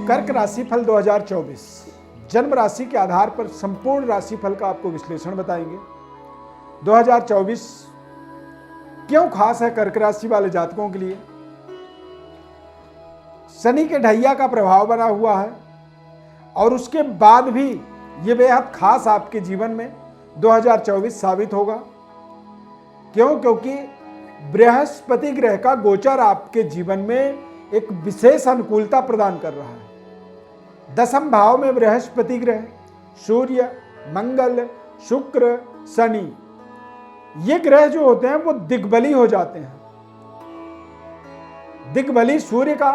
कर्क राशिफल 2024 जन्म राशि के आधार पर संपूर्ण राशिफल का आपको विश्लेषण बताएंगे। 2024 क्यों खास है कर्क राशि वाले जातकों के लिए। शनि के ढैया का प्रभाव बना हुआ है और उसके बाद भी ये बेहद खास आपके जीवन में 2024 साबित होगा। क्यों? क्योंकि बृहस्पति ग्रह का गोचर आपके जीवन में एक विशेष अनुकूलता प्रदान कर रहा है। दसम भाव में बृहस्पति ग्रह, सूर्य, मंगल, शुक्र, शनि, ये ग्रह जो होते हैं वो दिग्बली हो जाते हैं। दिग्बली सूर्य का,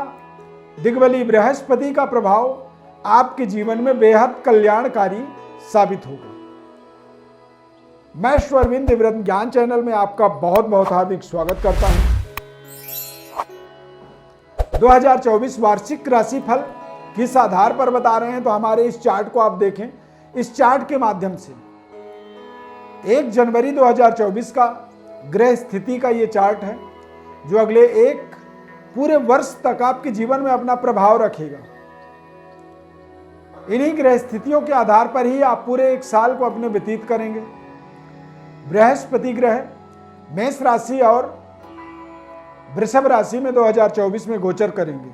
दिग्बली बृहस्पति का प्रभाव आपके जीवन में बेहद कल्याणकारी साबित होगा। मैं श्वरविंद दिव्यरत्न ज्ञान चैनल में आपका बहुत बहुत हार्दिक स्वागत करता हूं। 2024 वार्षिक राशिफल किस आधार पर बता रहे हैं, तो हमारे इस चार्ट को आप देखें। इस चार्ट के माध्यम से 1 जनवरी 2024 का ग्रह स्थिति का ये चार्ट है, जो अगले एक पूरे वर्ष तक आपके जीवन में अपना प्रभाव रखेगा। इन्हीं ग्रह स्थितियों के आधार पर ही आप पूरे एक साल को अपने व्यतीत करेंगे। बृहस्पति ग्रह मेष राशि और वृषभ राशि में 2024 में गोचर करेंगे।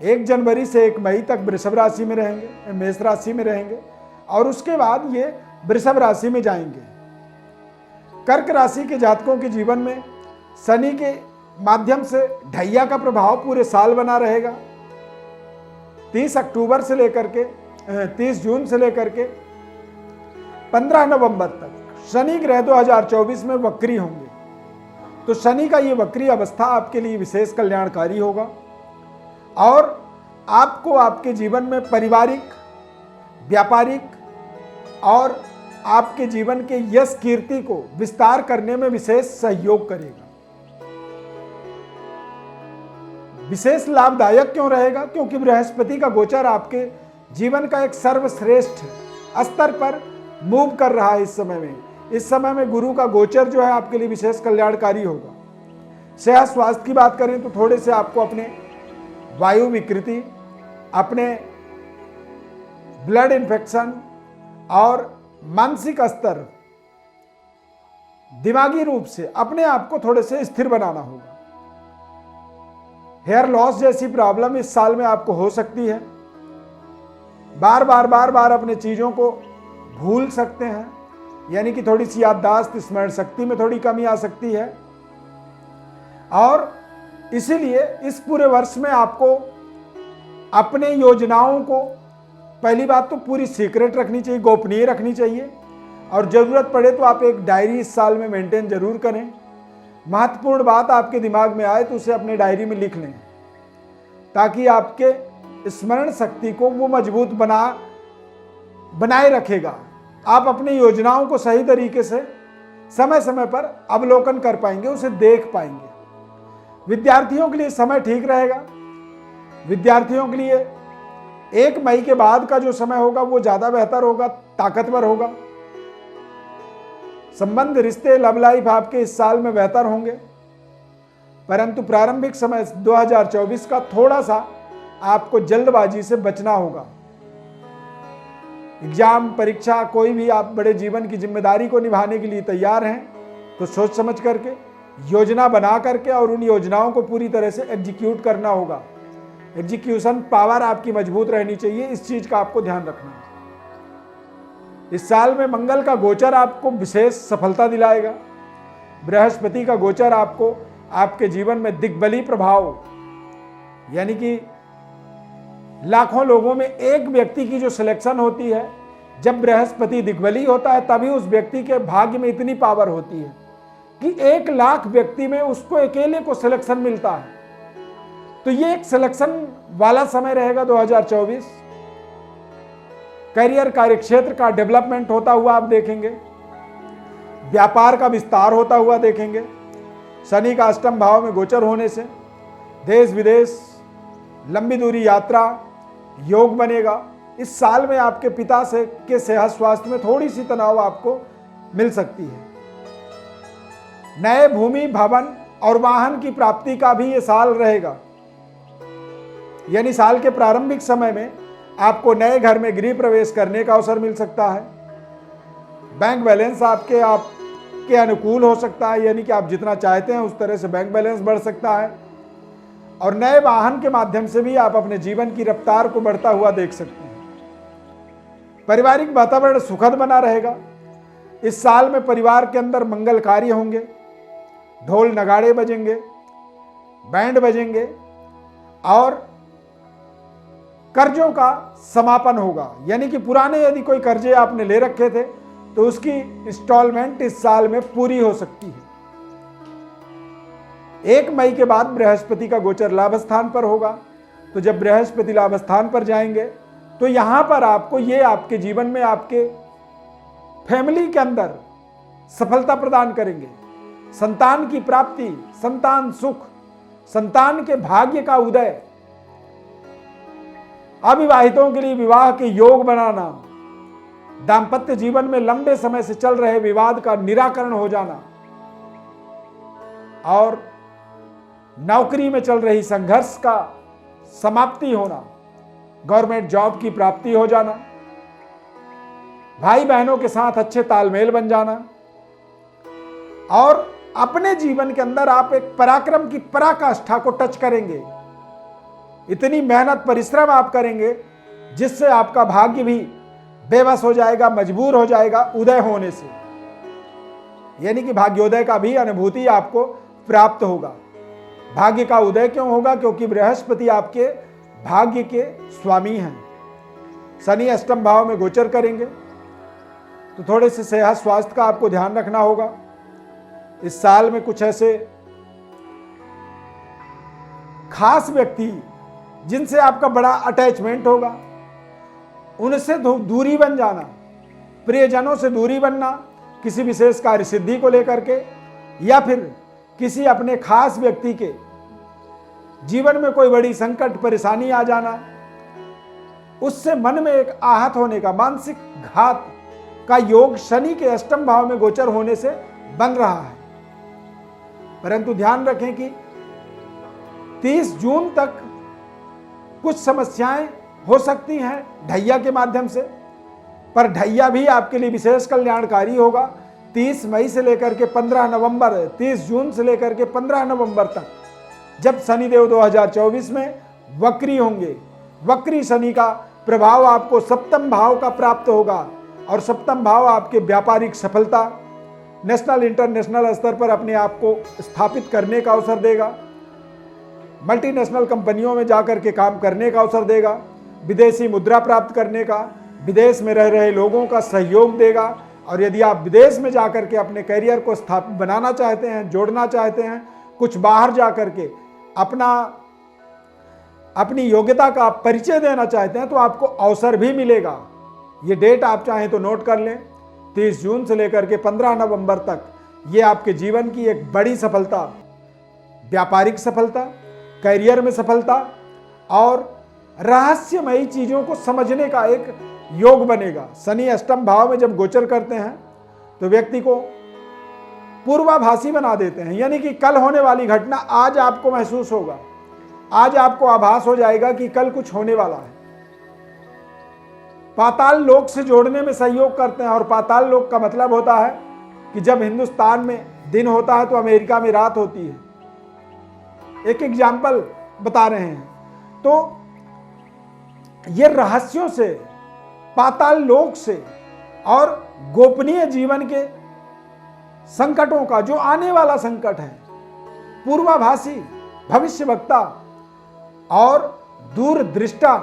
1 जनवरी से 1 मई तक वृषभ राशि में रहेंगे, मेष राशि में रहेंगे और उसके बाद ये वृषभ राशि में जाएंगे। कर्क राशि के जातकों के जीवन में शनि के माध्यम से ढैया का प्रभाव पूरे साल बना रहेगा। 30 अक्टूबर से लेकर के 30 जून से लेकर के 15 नवंबर तक शनि ग्रह 2024 में वक्री होंगे। तो शनि का ये वक्री अवस्था आपके लिए विशेष कल्याणकारी होगा और आपको आपके जीवन में पारिवारिक, व्यापारिक और आपके जीवन के यश कीर्ति को विस्तार करने में विशेष सहयोग करेगा। विशेष लाभदायक क्यों रहेगा? क्योंकि बृहस्पति का गोचर आपके जीवन का एक सर्वश्रेष्ठ स्तर पर मूव कर रहा है। इस समय में गुरु का गोचर जो है आपके लिए विशेष कल्याणकारी होगा। सेहत स्वास्थ्य की बात करें तो थोड़े से आपको अपने वायु विकृति, अपने ब्लड इन्फेक्शन और मानसिक स्तर, दिमागी रूप से अपने आप को थोड़े से स्थिर बनाना होगा। हेयर लॉस जैसी प्रॉब्लम इस साल में आपको हो सकती है। बार बार अपने चीजों को भूल सकते हैं, यानी कि थोड़ी सी याददाश्त, स्मरण शक्ति में थोड़ी कमी आ सकती है। और इसीलिए इस पूरे वर्ष में आपको अपने योजनाओं को पहली बात तो पूरी सीक्रेट रखनी चाहिए, गोपनीय रखनी चाहिए और जरूरत पड़े तो आप एक डायरी इस साल में मेंटेन जरूर करें। महत्वपूर्ण बात आपके दिमाग में आए तो उसे अपने डायरी में लिख लें, ताकि आपके स्मरण शक्ति को वो मजबूत बनाए रखेगा। आप अपनी योजनाओं को सही तरीके से समय समय पर अवलोकन कर पाएंगे, उसे देख पाएंगे। विद्यार्थियों के लिए समय ठीक रहेगा। विद्यार्थियों के लिए 1 मई के बाद का जो समय होगा वो ज्यादा बेहतर होगा, ताकतवर होगा। संबंध, रिश्ते, लव लाइफ आपके इस साल में बेहतर होंगे, परंतु प्रारंभिक समय 2024 का थोड़ा सा आपको जल्दबाजी से बचना होगा। एग्जाम, परीक्षा, कोई भी आप बड़े जीवन की जिम्मेदारी को निभाने के लिए तैयार हैं तो सोच समझ करके, योजना बना करके और उन योजनाओं को पूरी तरह से एग्जीक्यूट करना होगा। एग्जीक्यूशन पावर आपकी मजबूत रहनी चाहिए, इस चीज का आपको ध्यान रखना है। इस साल में मंगल का गोचर आपको विशेष सफलता दिलाएगा। बृहस्पति का गोचर आपको आपके जीवन में दिग्बली प्रभाव, यानी कि लाखों लोगों में एक व्यक्ति की जो सिलेक्शन होती है, जब बृहस्पति दिग्बली होता है तभी उस व्यक्ति के भाग्य में इतनी पावर होती है कि 1 लाख व्यक्ति में उसको अकेले को सिलेक्शन मिलता है। तो ये एक सिलेक्शन वाला समय रहेगा 2024। करियर, कार्यक्षेत्र का डेवलपमेंट होता हुआ आप देखेंगे, व्यापार का विस्तार होता हुआ देखेंगे। शनि का अष्टम भाव में गोचर होने से देश विदेश, लंबी दूरी यात्रा योग बनेगा। इस साल में आपके पिता से के सेहत स्वास्थ्य में थोड़ी सी तनाव आपको मिल सकती है। नए भूमि, भवन और वाहन की प्राप्ति का भी ये साल रहेगा। यानी साल के प्रारंभिक समय में आपको नए घर में गृह प्रवेश करने का अवसर मिल सकता है। बैंक बैलेंस आपके अनुकूल हो सकता है, यानी कि आप जितना चाहते हैं उस तरह से बैंक बैलेंस बढ़ सकता है। और नए वाहन के माध्यम से भी आप अपने जीवन की रफ्तार को बढ़ता हुआ देख सकते हैं। पारिवारिक वातावरण सुखद बना रहेगा। इस साल में परिवार के अंदर मंगल कार्य होंगे, ढोल नगाड़े बजेंगे, बैंड बजेंगे और कर्जों का समापन होगा। यानी कि पुराने यदि कोई कर्जे आपने ले रखे थे तो उसकी इंस्टॉलमेंट इस साल में पूरी हो सकती है। 1 मई के बाद बृहस्पति का गोचर लाभ स्थान पर होगा। तो जब बृहस्पति लाभ स्थान पर जाएंगे तो यहां पर आपको ये आपके जीवन में आपके फैमिली के अंदर सफलता प्रदान करेंगे। संतान की प्राप्ति, संतान सुख, संतान के भाग्य का उदय, अविवाहितों के लिए विवाह के योग बनाना, दांपत्य जीवन में लंबे समय से चल रहे विवाद का निराकरण हो जाना और नौकरी में चल रही संघर्ष का समाप्ति होना, गवर्नमेंट जॉब की प्राप्ति हो जाना, भाई बहनों के साथ अच्छे तालमेल बन जाना और अपने जीवन के अंदर आप एक पराक्रम की पराकाष्ठा को टच करेंगे। इतनी मेहनत परिश्रम आप करेंगे जिससे आपका भाग्य भी बेबस हो जाएगा, मजबूर हो जाएगा उदय होने से। यानी कि भाग्योदय का भी अनुभूति आपको प्राप्त होगा। भाग्य का उदय क्यों होगा? क्योंकि बृहस्पति आपके भाग्य के स्वामी हैं। शनि अष्टम भाव में गोचर करेंगे तो थोड़े से सेहत स्वास्थ्य का आपको ध्यान रखना होगा। इस साल में कुछ ऐसे खास व्यक्ति जिनसे आपका बड़ा अटैचमेंट होगा, उनसे दूरी बन जाना, प्रियजनों से दूरी बनना, किसी विशेष कार्य सिद्धि को लेकर के या फिर किसी अपने खास व्यक्ति के जीवन में कोई बड़ी संकट परेशानी आ जाना, उससे मन में एक आहत होने का, मानसिक घात का योग शनि के अष्टम भाव में गोचर होने से बन रहा है। परंतु ध्यान रखें कि 30 जून तक कुछ समस्याएं हो सकती हैं ढैया के माध्यम से, पर ढैया भी आपके लिए विशेष कल्याणकारी होगा। 30 मई से लेकर के 15 नवंबर, 30 जून से लेकर के 15 नवंबर तक, जब शनिदेव 2024 में वक्री होंगे। वक्री शनि का प्रभाव आपको सप्तम भाव का प्राप्त होगा और सप्तम भाव आपके व्यापारिक सफलता, नेशनल इंटरनेशनल स्तर पर अपने आप को स्थापित करने का अवसर देगा, मल्टीनेशनल कंपनियों में जाकर के काम करने का अवसर देगा, विदेशी मुद्रा प्राप्त करने का, विदेश में रह रहे लोगों का सहयोग देगा। और यदि आप विदेश में जाकर के अपने करियर को स्थापित बनाना चाहते हैं, जोड़ना चाहते हैं, कुछ बाहर जाकर के अपनी योग्यता का परिचय देना चाहते हैं तो आपको अवसर भी मिलेगा। ये डेट आप चाहें तो नोट कर लें। 30 जून से लेकर के 15 नवंबर तक ये आपके जीवन की एक बड़ी सफलता, व्यापारिक सफलता, करियर में सफलता और रहस्यमयी चीजों को समझने का एक योग बनेगा। शनि अष्टम भाव में जब गोचर करते हैं तो व्यक्ति को पूर्वाभासी बना देते हैं, यानी कि कल होने वाली घटना आज आपको महसूस होगा, आज आपको आभास हो जाएगा कि कल कुछ होने वाला है। पाताल लोक से जोड़ने में सहयोग करते हैं और पाताल लोक का मतलब होता है कि जब हिंदुस्तान में दिन होता है तो अमेरिका में रात होती है। एक एग्जाम्पल बता रहे हैं। तो ये रहस्यों से, पाताल लोक से और गोपनीय जीवन के संकटों का, जो आने वाला संकट है, पूर्वाभासी, भविष्यवक्ता और दूरदृष्टा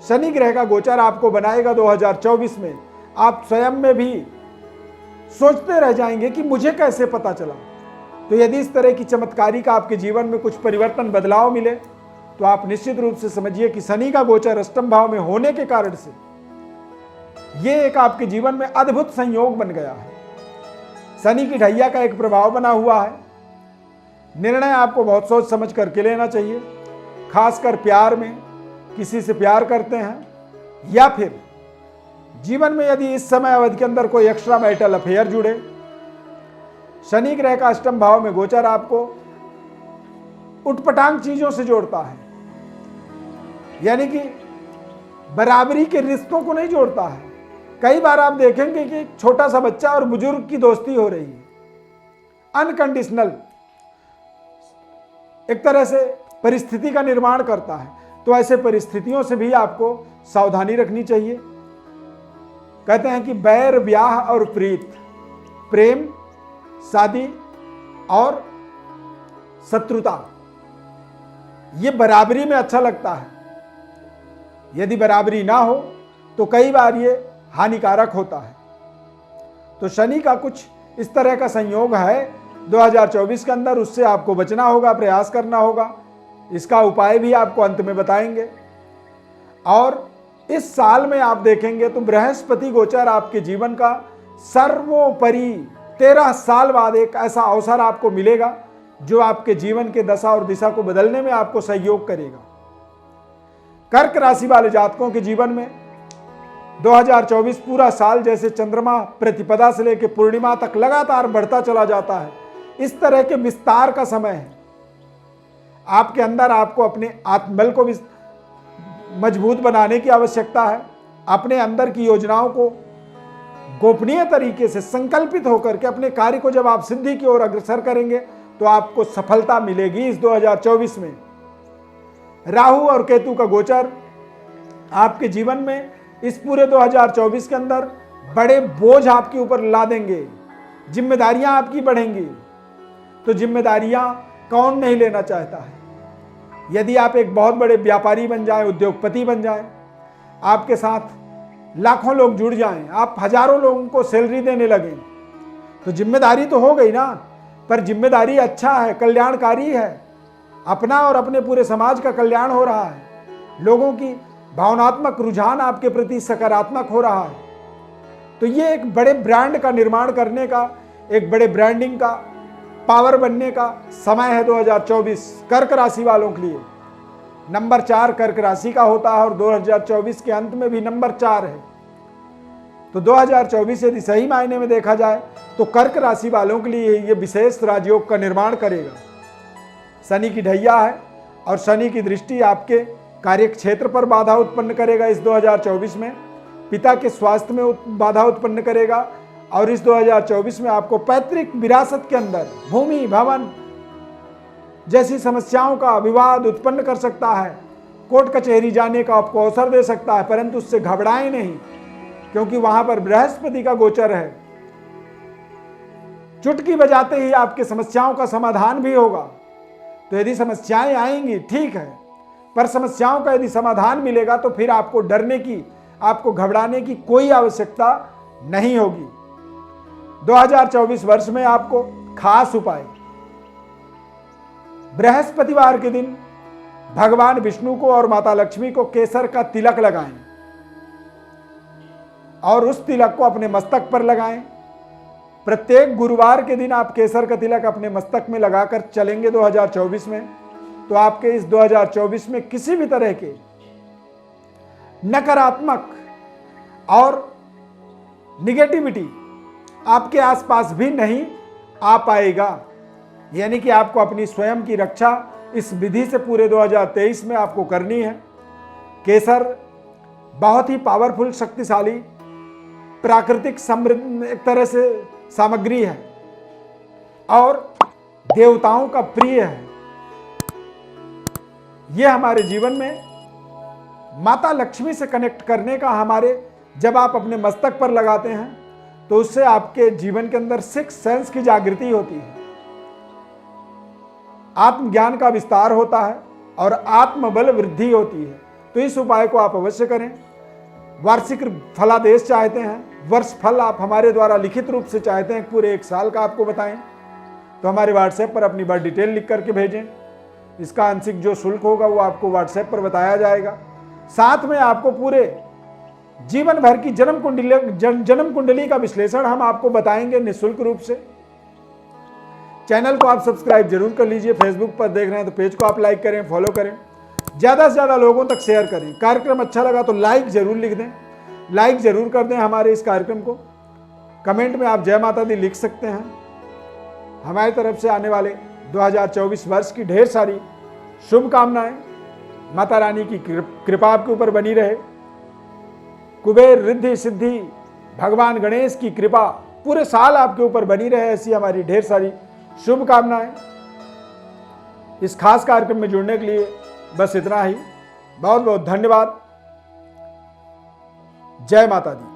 शनि ग्रह का गोचर आपको बनाएगा 2024 में। आप स्वयं में भी सोचते रह जाएंगे कि मुझे कैसे पता चला। तो यदि इस तरह की चमत्कारी का आपके जीवन में कुछ परिवर्तन, बदलाव मिले तो आप निश्चित रूप से समझिए कि शनि का गोचर अष्टम भाव में होने के कारण से ये एक आपके जीवन में अद्भुत संयोग बन गया है। शनि की ढैया का एक प्रभाव बना हुआ है। निर्णय आपको बहुत सोच समझ करके लेना चाहिए, खासकर प्यार में, किसी से प्यार करते हैं या फिर जीवन में यदि इस समय अवधि के अंदर कोई एक्स्ट्रा मैरिटल अफेयर जुड़े। शनि ग्रह का अष्टम भाव में गोचर आपको उटपटांग चीजों से जोड़ता है। यानी कि बराबरी के रिश्तों को नहीं जोड़ता है। कई बार आप देखेंगे कि एक छोटा सा बच्चा और बुजुर्ग की दोस्ती हो रही है, अनकंडीशनल, एक तरह से परिस्थिति का निर्माण करता है। तो ऐसे परिस्थितियों से भी आपको सावधानी रखनी चाहिए। कहते हैं कि बैर, ब्याह और प्रीत, प्रेम, शादी और शत्रुता, ये बराबरी में अच्छा लगता है। यदि बराबरी ना हो तो कई बार ये हानिकारक होता है। तो शनि का कुछ इस तरह का संयोग है 2024 के अंदर, उससे आपको बचना होगा, प्रयास करना होगा। इसका उपाय भी आपको अंत में बताएंगे। और इस साल में आप देखेंगे तो बृहस्पति गोचर आपके जीवन का सर्वोपरि 13 साल बाद एक ऐसा अवसर आपको मिलेगा जो आपके जीवन के दशा और दिशा को बदलने में आपको सहयोग करेगा। कर्क राशि वाले जातकों के जीवन में 2024 पूरा साल जैसे चंद्रमा प्रतिपदा से लेकर पूर्णिमा तक लगातार बढ़ता चला जाता है, इस तरह के विस्तार का समय है। आपके अंदर आपको अपने आत्मबल को मजबूत बनाने की आवश्यकता है। अपने अंदर की योजनाओं को गोपनीय तरीके से संकल्पित होकर के अपने कार्य को जब आप सिद्धि की ओर अग्रसर करेंगे तो आपको सफलता मिलेगी। इस 2024 में राहु और केतु का गोचर आपके जीवन में इस पूरे 2024 के अंदर बड़े बोझ आपके ऊपर ला देंगे, जिम्मेदारियां आपकी बढ़ेंगी। तो जिम्मेदारियां कौन नहीं लेना चाहता है। यदि आप एक बहुत बड़े व्यापारी बन जाएं, उद्योगपति बन जाएं, आपके साथ लाखों लोग जुड़ जाएं, आप हजारों लोगों को सैलरी देने लगें, तो जिम्मेदारी तो हो गई ना। पर जिम्मेदारी अच्छा है, कल्याणकारी है, अपना और अपने पूरे समाज का कल्याण हो रहा है। लोगों की भावनात्मक रुझान आपके प्रति सकारात्मक हो रहा है। तो ये एक बड़े ब्रांड का निर्माण करने का, एक बड़े ब्रांडिंग का पावर बनने का समय है 2024 कर्क राशि वालों के लिए। नंबर 4 कर्क राशि का होता है और 2024 के अंत में भी नंबर 4 है। तो 2024 यदि सही मायने में देखा जाए तो कर्क राशि वालों के लिए ये विशेष राजयोग का निर्माण करेगा। शनि की ढैया है और शनि की दृष्टि आपके कार्य क्षेत्र पर बाधा उत्पन्न करेगा इस 2024 में, पिता के स्वास्थ्य में बाधा उत्पन्न करेगा। और इस 2024 में आपको पैतृक विरासत के अंदर भूमि, भवन जैसी समस्याओं का विवाद उत्पन्न कर सकता है। कोर्ट कचहरी जाने का आपको अवसर दे सकता है, परंतु उससे घबराएं नहीं, क्योंकि वहां पर बृहस्पति का गोचर है। चुटकी बजाते ही आपके समस्याओं का समाधान भी होगा। तो यदि समस्याएं आएंगी ठीक है, पर समस्याओं का यदि समाधान मिलेगा तो फिर आपको डरने की, आपको घबराने की कोई आवश्यकता नहीं होगी। 2024 वर्ष में आपको खास उपाय, बृहस्पतिवार के दिन भगवान विष्णु को और माता लक्ष्मी को केसर का तिलक लगाएं और उस तिलक को अपने मस्तक पर लगाएं। प्रत्येक गुरुवार के दिन आप केसर का तिलक अपने मस्तक में लगाकर चलेंगे 2024 में, तो आपके इस 2024 में किसी भी तरह के नकारात्मक और निगेटिविटी आपके आसपास भी नहीं आ पाएगा। यानी कि आपको अपनी स्वयं की रक्षा इस विधि से पूरे 2023 में आपको करनी है। केसर बहुत ही पावरफुल, शक्तिशाली, प्राकृतिक समृद्ध एक तरह से सामग्री है और देवताओं का प्रिय है। यह हमारे जीवन में माता लक्ष्मी से कनेक्ट करने का हमारे, जब आप अपने मस्तक पर लगाते हैं तो उससे आपके जीवन के अंदर 6 सेंस की जागृति होती है, आत्मज्ञान का विस्तार होता है और आत्मबल वृद्धि होती है। तो इस उपाय को आप अवश्य करें। वार्षिक फलादेश चाहते हैं, वर्ष फल आप हमारे द्वारा लिखित रूप से चाहते हैं, पूरे 1 साल का आपको बताएं, तो हमारे व्हाट्सएप पर अपनी बात डिटेल लिख करके भेजें। इसका आंशिक जो शुल्क होगा वो आपको व्हाट्सएप पर बताया जाएगा। साथ में आपको पूरे जीवन भर की जन्म कुंडली का विश्लेषण हम आपको बताएंगे निःशुल्क रूप से। चैनल को आप सब्सक्राइब जरूर कर लीजिए। फेसबुक पर देख रहे हैं तो पेज को आप लाइक करें, फॉलो करें, ज़्यादा से ज़्यादा लोगों तक शेयर करें। कार्यक्रम अच्छा लगा तो लाइक जरूर लिख दें, लाइक जरूर कर दें हमारे इस कार्यक्रम को। कमेंट में आप जय माता दी लिख सकते हैं। हमारी तरफ से आने वाले 2024 वर्ष की ढेर सारी शुभकामनाएं। माता रानी की कृपा आपके ऊपर बनी रहे। कुबेर, रिद्धि, सिद्धि, भगवान गणेश की कृपा पूरे साल आपके ऊपर बनी रहे, ऐसी हमारी ढेर सारी शुभकामनाएं। इस खास कार्यक्रम में जुड़ने के लिए बस इतना ही। बहुत बहुत धन्यवाद। जय माता दी।